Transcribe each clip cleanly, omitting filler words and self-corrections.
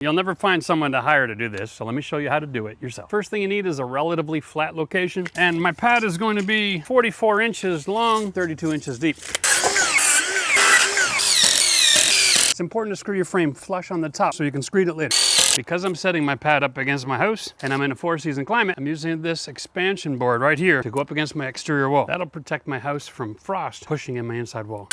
You'll never find someone to hire to do this, so let me show you how to do it yourself. First thing you need is a relatively flat location, and my pad is going to be 44 inches long, 32 inches deep. It's important to screw your frame flush on the top so you can screed it later. Because I'm setting my pad up against my house and I'm in a 4-season climate, I'm using this expansion board right here to go up against my exterior wall. That'll protect my house from frost pushing in my inside wall.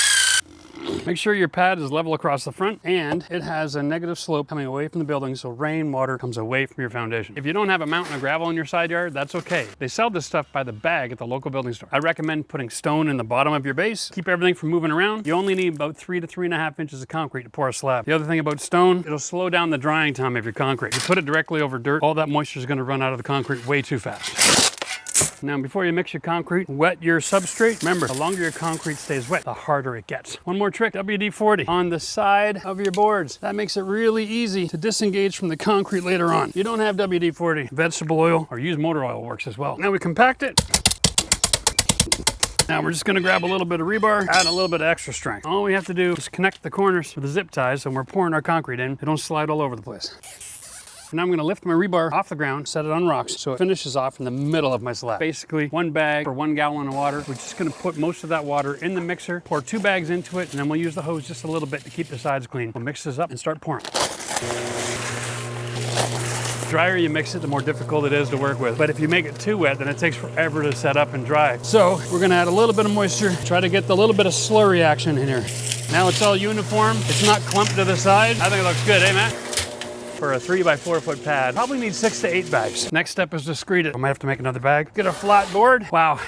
Make sure your pad is level across the front and it has a negative slope coming away from the building so rain, water comes away from your foundation. If you don't have a mountain of gravel in your side yard, that's okay. They sell this stuff by the bag at the local building store. I recommend putting stone in the bottom of your base. Keep everything from moving around. You only need about 3 to 3.5 inches of concrete to pour a slab. The other thing about stone, it'll slow down the drying time of your concrete. You put it directly over dirt, all that moisture is going to run out of the concrete way too fast. Now, before you mix your concrete, wet your substrate. Remember, the longer your concrete stays wet, the harder it gets. One more trick, WD-40 on the side of your boards. That makes it really easy to disengage from the concrete later on. If you don't have WD-40, vegetable oil or use motor oil works as well. Now we compact it. Now we're just gonna grab a little bit of rebar, add a little bit of extra strength. All we have to do is connect the corners with the zip ties so when we're pouring our concrete in, they don't slide all over the place. Now I'm gonna lift my rebar off the ground, set it on rocks, so it finishes off in the middle of my slab. Basically, 1 bag for 1 gallon of water. We're just gonna put most of that water in the mixer, pour 2 bags into it, and then we'll use the hose just a little bit to keep the sides clean. We'll mix this up and start pouring. The drier you mix it, the more difficult it is to work with. But if you make it too wet, then it takes forever to set up and dry. So we're gonna add a little bit of moisture, try to get the little bit of slurry action in here. Now it's all uniform. It's not clumped to the side. I think it looks good, eh, Matt? For a 3 by 4 foot pad, probably need 6 to 8 bags. Next step is to screed it. I might have to make another bag. Get a flat board. Wow.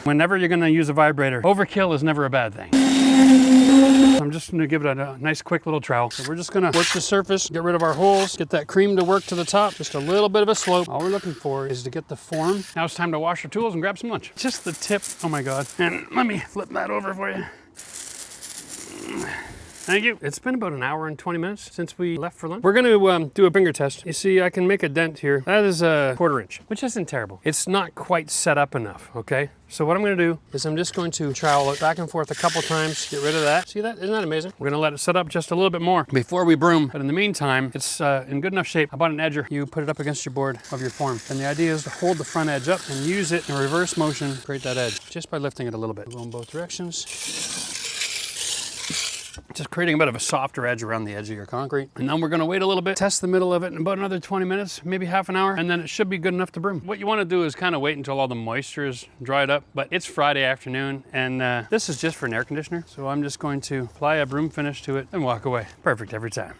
Whenever you're gonna use a vibrator, overkill is never a bad thing. I'm just gonna give it a nice quick little trowel. So we're just gonna work the surface, get rid of our holes, get that cream to work to the top, just a little bit of a slope. All we're looking for is to get the form. Now it's time to wash your tools and grab some lunch. Just the tip, oh my God. And let me flip that over for you. Thank you. It's been about 1 hour and 20 minutes since we left for lunch. We're gonna do a finger test. You see, I can make a dent here. That is a 1/4 inch, which isn't terrible. It's not quite set up enough, okay? So what I'm gonna do is I'm just going to trowel it back and forth a couple times, get rid of that. See that? Isn't that amazing? We're gonna let it set up just a little bit more before we broom. But in the meantime, it's in good enough shape. How about an edger? You put it up against your board of your form. And the idea is to hold the front edge up and use it in reverse motion, create that edge, just by lifting it a little bit. Go in both directions. Just creating a bit of a softer edge around the edge of your concrete. And then we're gonna wait a little bit, test the middle of it in about another 20 minutes, maybe half an hour, and then it should be good enough to broom. What you wanna do is kind of wait until all the moisture is dried up, but it's Friday afternoon, and this is just for an air conditioner. So I'm just going to apply a broom finish to it and walk away. Perfect every time.